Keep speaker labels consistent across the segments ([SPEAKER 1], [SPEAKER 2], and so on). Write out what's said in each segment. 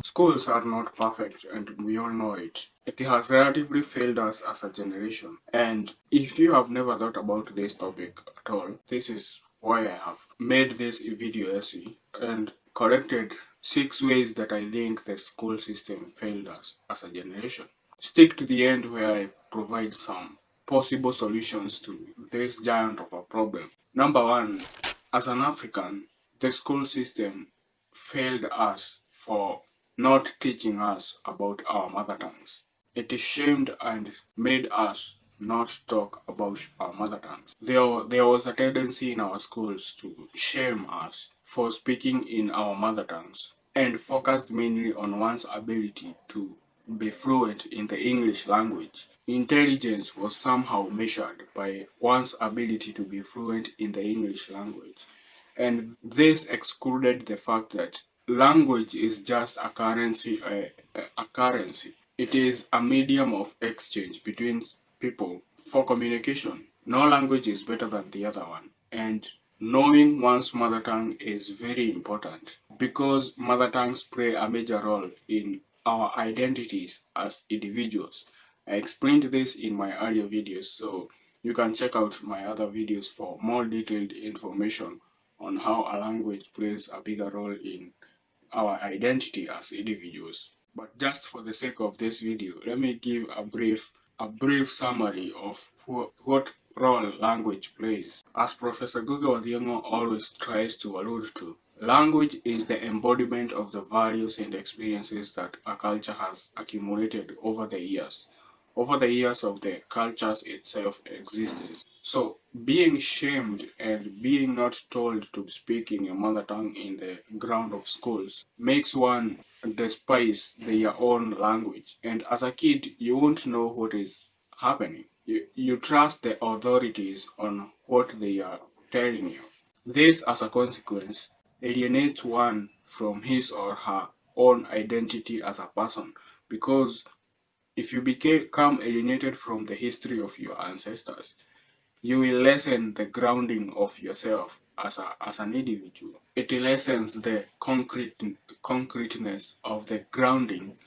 [SPEAKER 1] Schools are not perfect, and we all know it. It has relatively failed us as a generation. And if you have never thought about this topic at all, this is why I have made this video essay and corrected 6 ways that I think the school system failed us as a generation. Stick to the end where I provide some possible solutions to this giant of a problem. Number one, as an African, the school system failed us for not teaching us about our mother tongues. It shamed and made us not talk about our mother tongues. There was a tendency in our schools to shame us for speaking in our mother tongues and focused mainly on one's ability to be fluent in the English language. Intelligence was somehow measured by one's ability to be fluent in the English language. And this excluded the fact that language is just a currency, a currency. It is a medium of exchange between people for communication. No language is better than the other one. And knowing one's mother tongue is very important because mother tongues play a major role in our identities as individuals. I explained this in my earlier videos, so you can check out my other videos for more detailed information on how a language plays a bigger role in our identity as individuals. But just for the sake of this video, let me give a brief summary of what role language plays. As Professor Guga Wadiongo always tries to allude to, language is the embodiment of the values and experiences that a culture has accumulated over the years of the culture's itself existence. So, being shamed and being not told to speak in your mother tongue in the ground of schools makes one despise their own language. And as a kid, you won't know what is happening. You trust the authorities on what they are telling you. This, as a consequence, alienates one from his or her own identity as a person because if you become alienated from the history of your ancestors, you will lessen the grounding of yourself as an individual. It lessens the concreteness of the grounding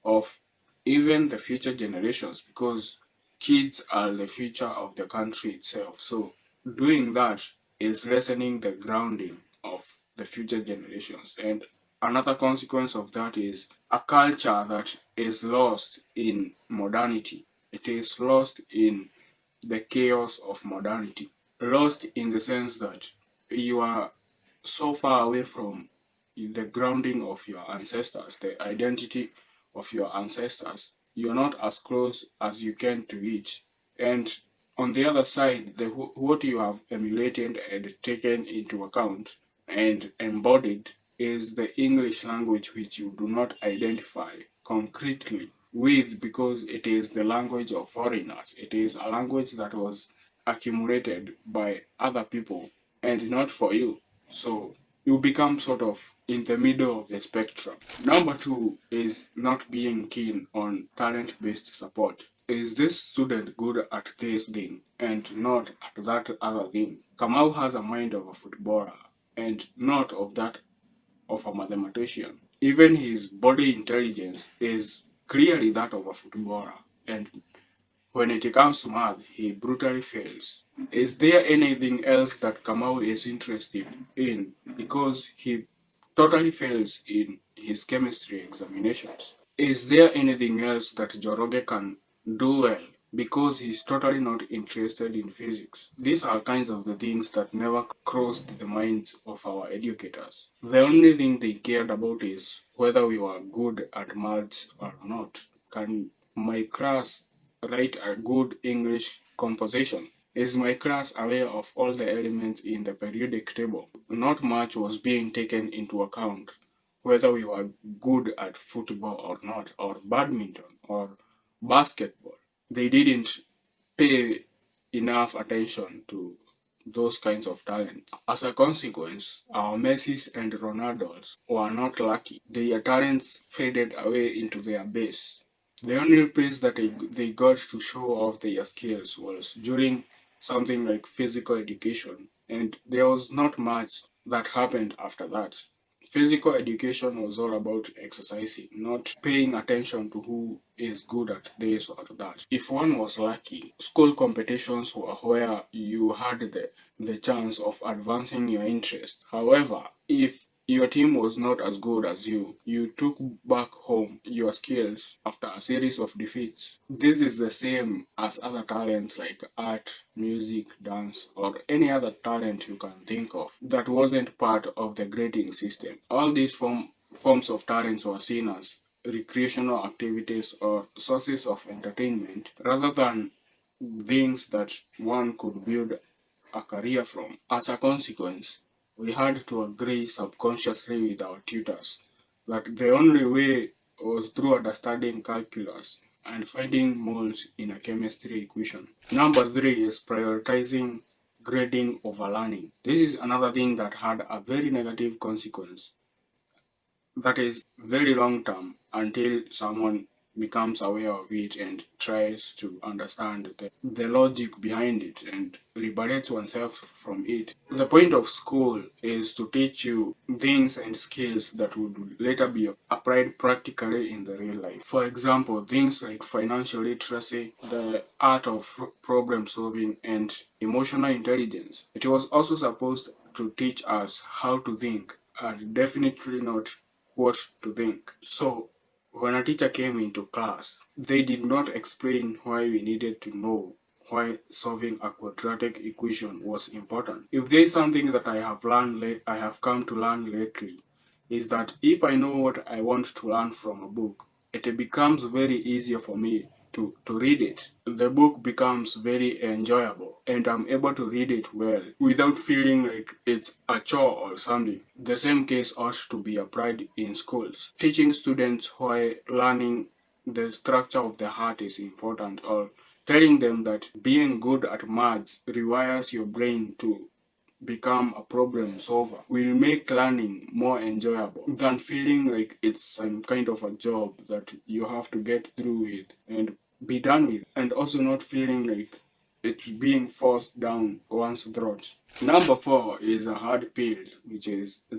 [SPEAKER 1] of even the future generations because kids are the future of the country itself. So doing that is lessening the grounding of the future generations. And another consequence of that is a culture that is lost in modernity. It is lost in the chaos of modernity. Lost in the sense that you are so far away from the grounding of your ancestors, the identity of your ancestors. You're not as close as you can to it. And on the other side, what you have emulated and taken into account and embodied is the English language which you do not identify concretely with because it is the language of foreigners. It is a language that was accumulated by other people and not for you. So you become sort of in the middle of the spectrum. Number two is not being keen on talent-based support. Is this student good at this thing and not at that other thing? Kamau has a mind of a footballer and not of that of a mathematician. Even his body intelligence is clearly that of a footballer, and when it comes to math, he brutally fails. Is there anything else that Kamau is interested in? Because he totally fails in his chemistry examinations. Is there anything else that Joroge can do well? Because he's totally not interested in physics. These are kinds of the things that never crossed the minds of our educators. The only thing they cared about is whether we were good at maths or not. Can my class write a good English composition? Is my class aware of all the elements in the periodic table? Not much was being taken into account, whether we were good at football or not, or badminton, or basketball. They didn't pay enough attention to those kinds of talent. As a consequence, our Messis and Ronaldos were not lucky. Their talents faded away into their base. The only place that they got to show off their skills was during something like physical education, and there was not much that happened after that. Physical education was all about exercising, not paying attention to who is good at this or that. If one was lucky, school competitions were where you had the chance of advancing your interest. However, if your team was not as good as you took back home your skills after a series of defeats. This is the same as other talents like art, music, dance, or any other talent you can think of that wasn't part of the grading system. All these forms of talents were seen as recreational activities or sources of entertainment rather than things that one could build a career from. As a consequence, we had to agree subconsciously with our tutors that the only way was through understanding calculus and finding moles in a chemistry equation. Number three is prioritizing grading over learning. This is another thing that had a very negative consequence that is very long term until someone becomes aware of it and tries to understand the logic behind it and liberates oneself from it. The point of school is to teach you things and skills that would later be applied practically in the real life. For example, things like financial literacy, the art of problem solving, and emotional intelligence. It was also supposed to teach us how to think and definitely not what to think. So, when a teacher came into class, they did not explain why we needed to know why solving a quadratic equation was important. If there is something that I have come to learn lately, is that if I know what I want to learn from a book, it becomes very easier for me to read it. The book becomes very enjoyable and I'm able to read it well without feeling like it's a chore or something. The same case ought to be applied in schools. Teaching students why learning the structure of the heart is important, or telling them that being good at maths rewires your brain to become a problem solver will make learning more enjoyable than feeling like it's some kind of a job that you have to get through with and be done with, and also not feeling like it's being forced down one's throat. Number four is a hard pill, which is the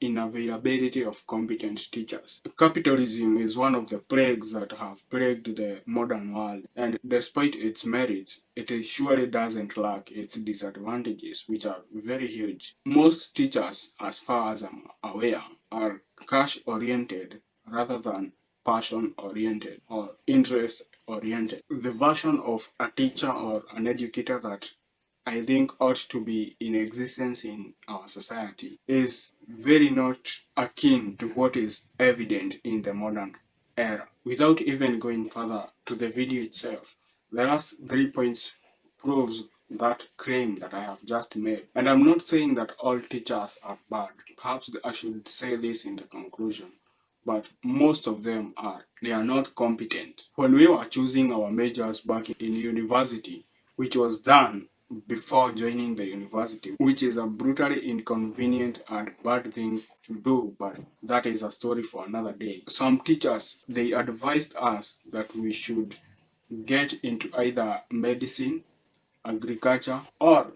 [SPEAKER 1] inavailability of competent teachers. Capitalism is one of the plagues that have plagued the modern world, and despite its merits, it surely doesn't lack its disadvantages, which are very huge. Most teachers, as far as I'm aware, are cash oriented rather than passion oriented or interest oriented. The version of a teacher or an educator that I think ought to be in existence in our society is very not akin to what is evident in the modern era. Without even going further to the video itself, the last 3 points proves that claim that I have just made. And I'm not saying that all teachers are bad. Perhaps I should say this in the conclusion. But most of them are. They are not competent. When we were choosing our majors back in university, which was done before joining the university, which is a brutally inconvenient and bad thing to do, but that is a story for another day. Some teachers, they advised us that we should get into either medicine, agriculture, or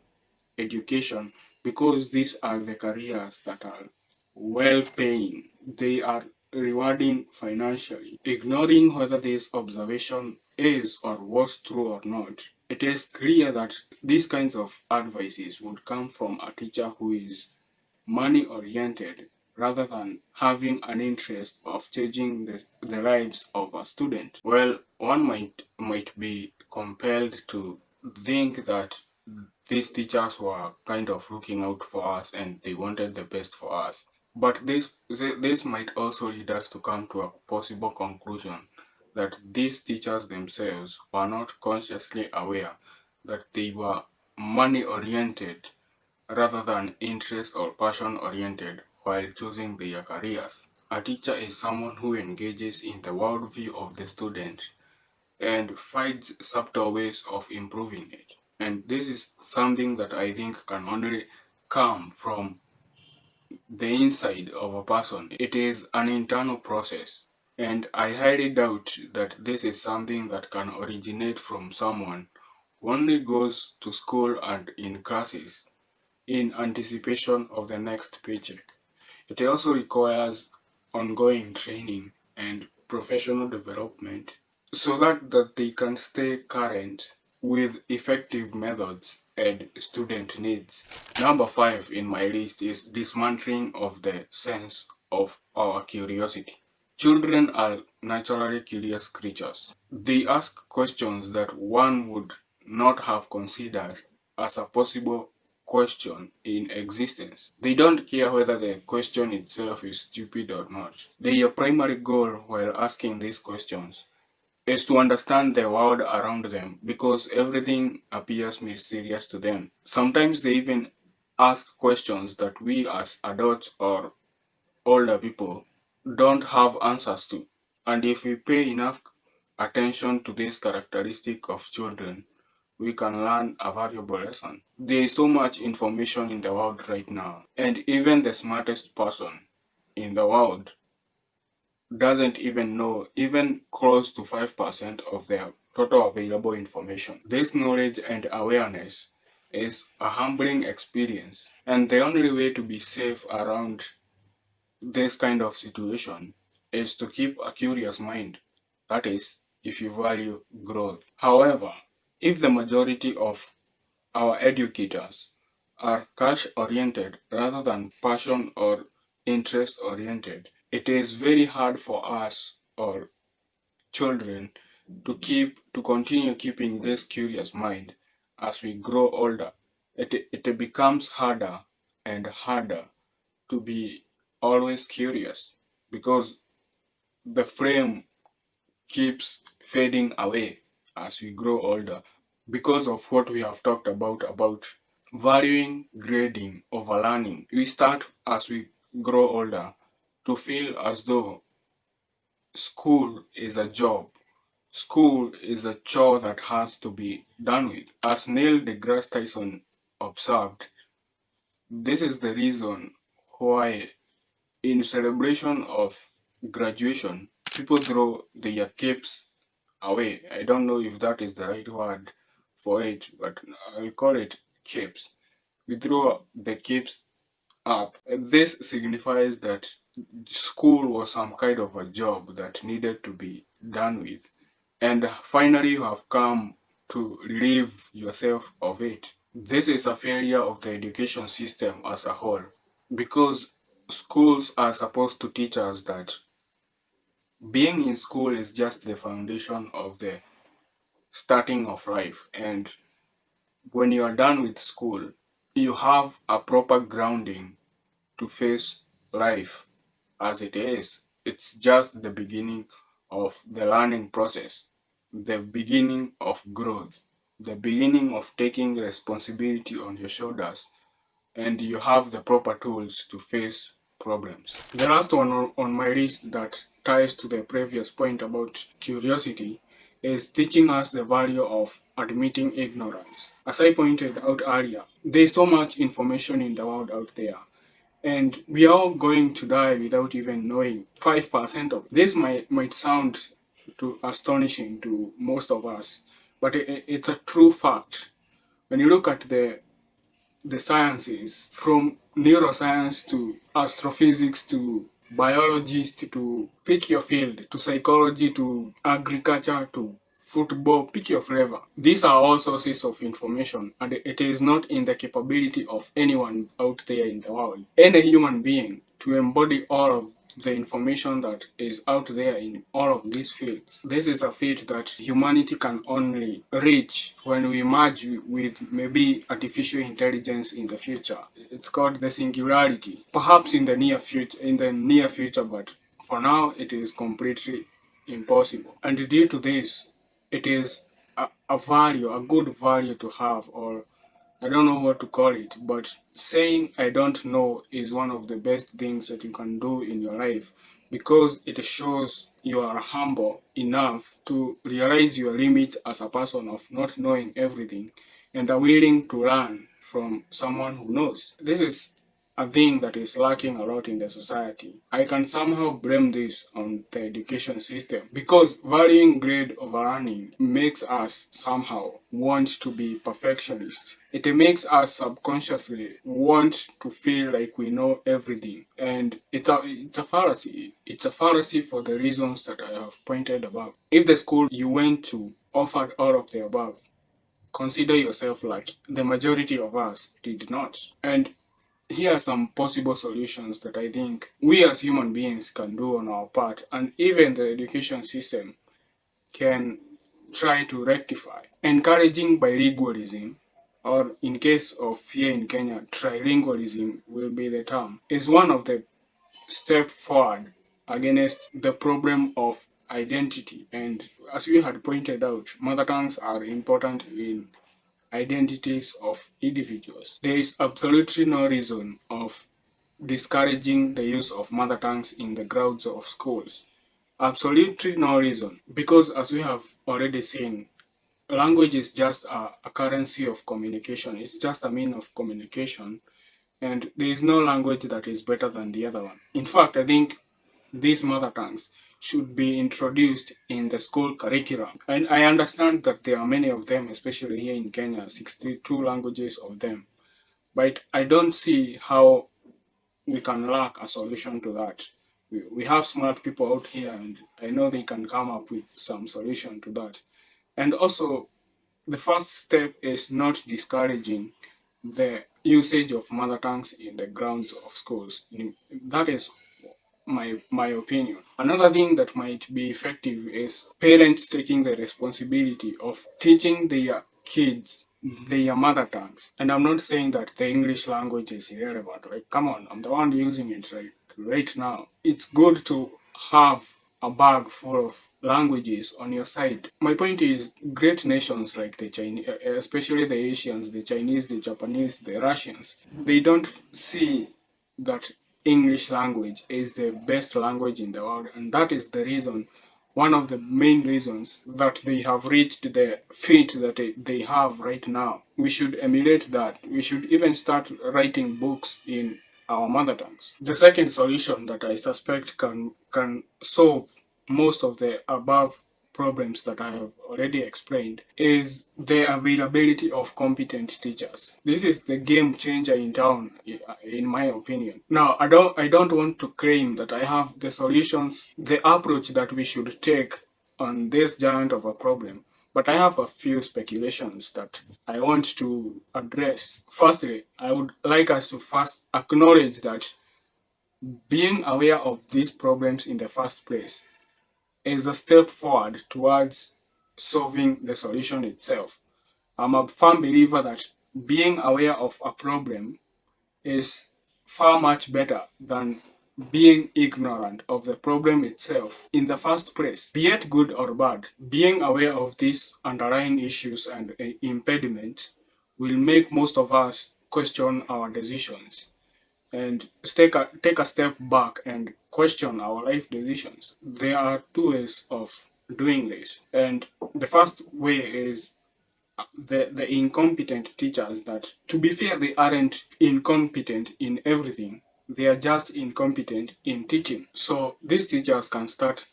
[SPEAKER 1] education because these are the careers that are well paying. They are rewarding financially. Ignoring whether this observation is or was true or not, it is clear that these kinds of advices would come from a teacher who is money oriented rather than having an interest of changing the lives of a student. Well, one might be compelled to think that these teachers were kind of looking out for us and they wanted the best for us. But this might also lead us to come to a possible conclusion that these teachers themselves were not consciously aware that they were money oriented rather than interest or passion oriented while choosing their careers. A teacher is someone who engages in the worldview of the student and finds subtle ways of improving it. And this is something that I think can only come from the inside of a person. It is an internal process. And I highly doubt that this is something that can originate from someone who only goes to school and in classes in anticipation of the next paycheck. It also requires ongoing training and professional development so that they can stay current with effective methods and student needs. Number 5 in my list is dismantling of the sense of our curiosity. Children are naturally curious creatures. They ask questions that one would not have considered as a possible question in existence. They don't care whether the question itself is stupid or not. Their primary goal while asking these questions is to understand the world around them because everything appears mysterious to them. Sometimes they even ask questions that we as adults or older people don't have answers to. And if we pay enough attention to this characteristic of children, we can learn a valuable lesson. There is so much information in the world right now, and even the smartest person in the world doesn't even know even close to 5% of their total available information. This knowledge and awareness is a humbling experience, and the only way to be safe around this kind of situation is to keep a curious mind. That is, if you value growth. However, if the majority of our educators are cash oriented rather than passion or interest oriented, it is very hard for us or children to continue keeping this curious mind as we grow older. It becomes harder and harder to be always curious because the flame keeps fading away as we grow older because of what we have talked about valuing grading over learning. We start as we grow older to feel as though school is a job. School is a chore that has to be done with. As Neil deGrasse Tyson observed, this is the reason why in celebration of graduation, people throw their capes away. I don't know if that is the right word for it, but I'll call it capes. We throw the capes up. This signifies that school was some kind of a job that needed to be done with. And finally, you have come to relieve yourself of it. This is a failure of the education system as a whole because schools are supposed to teach us that being in school is just the foundation of the starting of life. And when you are done with school, you have a proper grounding to face life as it is. It's just the beginning of the learning process, the beginning of growth, the beginning of taking responsibility on your shoulders, and you have the proper tools to face problems. The last one on my list that ties to the previous point about curiosity is teaching us the value of admitting ignorance. As I pointed out earlier, there's so much information in the world out there, and we are all going to die without even knowing 5% of it. This might sound too astonishing to most of us, but it's a true fact. When you look at the sciences, from neuroscience to astrophysics to biologist to pick your field, to psychology to agriculture to football, pick your flavor. These are all sources of information, and it is not in the capability of anyone out there in the world, any human being, to embody all of the information that is out there in all of these fields. This is a feat that humanity can only reach when we merge with maybe artificial intelligence in the future. It's called the singularity. Perhaps in the near future, but for now it is completely impossible. And due to this, it is a value, a good value to have, or I don't know what to call it, but saying I don't know is one of the best things that you can do in your life because it shows you are humble enough to realize your limits as a person of not knowing everything and are willing to learn from someone who knows. This is a thing that is lacking a lot in the society, I can somehow blame this on the education system because valuing grade over earning makes us somehow want to be perfectionists. It makes us subconsciously want to feel like we know everything. And it's a fallacy. It's a fallacy for the reasons that I have pointed above. If the school you went to offered all of the above, consider yourself lucky. The majority of us did not. And here are some possible solutions that I think we as human beings can do on our part, and even the education system can try to rectify. Encouraging bilingualism, or in case of here in Kenya, trilingualism will be the term, is one of the step forward against the problem of identity. And as we had pointed out, mother tongues are important in identities of individuals. There is absolutely no reason of discouraging the use of mother tongues in the grounds of schools. Absolutely no reason. Because as we have already seen, language is just a currency of communication. It's just a mean of communication. And there is no language that is better than the other one. In fact, I think these mother tongues should be introduced in the school curriculum. And I understand that there are many of them, especially here in Kenya, 62 languages of them. But I don't see how we can lack a solution to that. We have smart people out here, and I know they can come up with some solution to that. And also, the first step is not discouraging the usage of mother tongues in the grounds of schools. That is my opinion. Another thing that might be effective is parents taking the responsibility of teaching their kids their mother tongues. And I'm not saying that the English language is irrelevant. Like, come on, I'm the one using it right now. It's good to have a bag full of languages on your side. My point is, great nations like the Chinese, especially the Asians, the Chinese, the Japanese, the Russians, they don't see that English language is the best language in the world, and that is the reason, one of the main reasons that they have reached the feat that they have right now. We should emulate that. We should even start writing books in our mother tongues. The second solution that I suspect can solve most of the above problems that I have already explained is the availability of competent teachers. This is the game changer in town, in my opinion. Now, I don't want to claim that I have the solutions, the approach that we should take on this giant of a problem, but I have a few speculations that I want to address. Firstly, I would like us to first acknowledge that being aware of these problems in the first place is a step forward towards solving the solution itself. I'm a firm believer that being aware of a problem is far much better than being ignorant of the problem itself in the first place. Be it good or bad, being aware of these underlying issues and impediments will make most of us question our decisions and take a step back and question our life decisions. There are two ways of doing this. And the first way is the incompetent teachers that, to be fair, they aren't incompetent in everything. They are just incompetent in teaching. So these teachers can start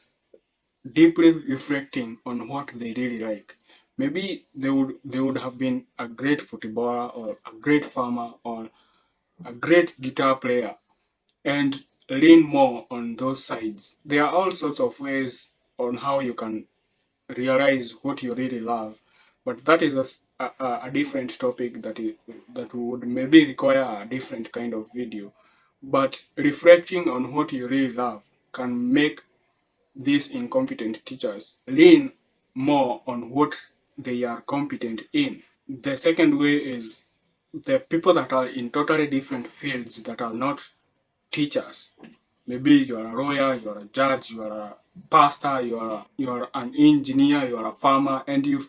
[SPEAKER 1] deeply reflecting on what they really like. Maybe they would have been a great footballer or a great farmer or a great guitar player and lean more on those sides. There are all sorts of ways on how you can realize what you really love, but that is a different topic that would maybe require a different kind of video. But reflecting on what you really love can make these incompetent teachers lean more on what they are competent in. The second way is the people that are in totally different fields that are not teachers. Maybe you are a lawyer, you are a judge, you are a pastor, you are an engineer, you are a farmer, and you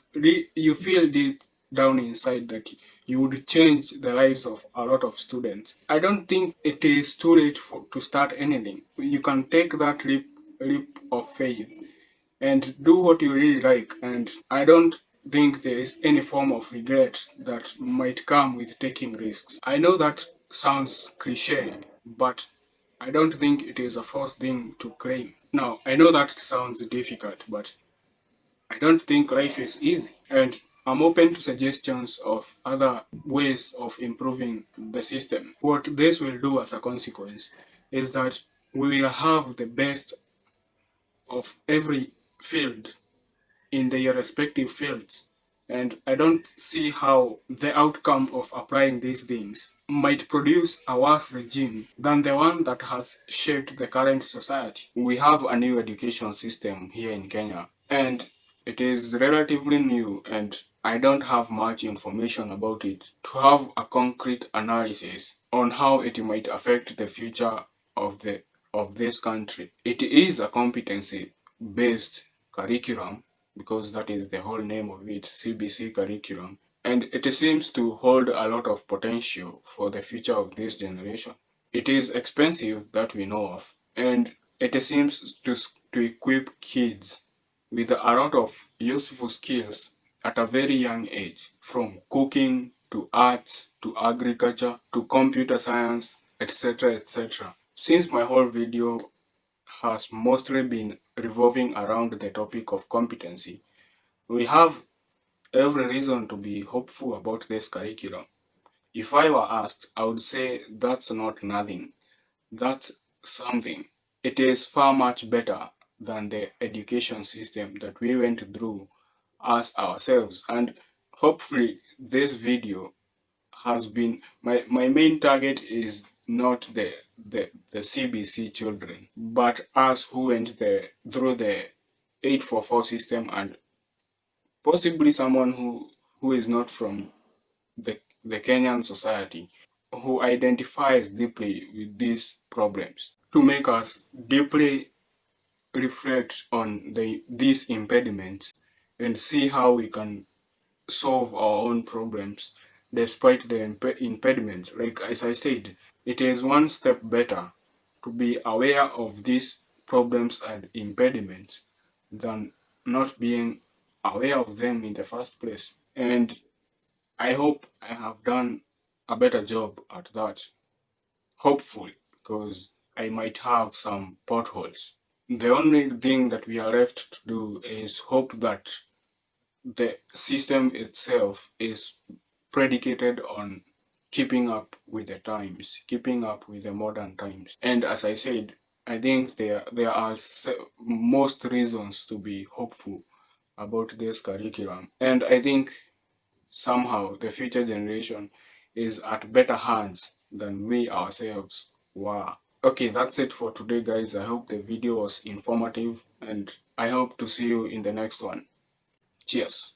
[SPEAKER 1] feel deep down inside that you would change the lives of a lot of students. I don't think it is too late to start anything. You can take that leap of faith and do what you really like. And I don't think there is any form of regret that might come with taking risks. I know that sounds cliche, but I don't think it is a false thing to claim. Now, I know that sounds difficult, but I don't think life is easy. And I'm open to suggestions of other ways of improving the system. What this will do as a consequence is that we will have the best of every field in their respective fields. And I don't see how the outcome of applying these things might produce a worse regime than the one that has shaped the current society. We have a new education system here in Kenya, and it is relatively new, and I don't have much information about it to have a concrete analysis on how it might affect the future of the of this country. It is a competency based curriculum because that is the whole name of it, CBC curriculum. And it seems to hold a lot of potential for the future of this generation. It is expensive, that we know of, and it seems to equip kids with a lot of useful skills at a very young age, from cooking to art to agriculture to computer science, etc. etc. Since my whole video has mostly been revolving around the topic of competency, we have every reason to be hopeful about this curriculum. If I were asked, I would say that's not nothing. That's something. It is far much better than the education system that we went through as ourselves. And hopefully, this video has been my main target is not the CBC children, but us who went through the 844 system, and possibly someone who is not from the Kenyan society, who identifies deeply with these problems, to make us deeply reflect on these impediments and see how we can solve our own problems despite the impediments. Like as I said, it is one step better to be aware of these problems and impediments than not being aware of them in the first place. And I hope I have done a better job at that, hopefully, because I might have some potholes. The only thing that we are left to do is hope that the system itself is predicated on keeping up with the times, keeping up with the modern times. And as I said, I think there are most reasons to be hopeful about this curriculum. And I think somehow the future generation is at better hands than we ourselves were. Okay, that's it for today, guys. I hope the video was informative, and I hope to see you in the next one. Cheers.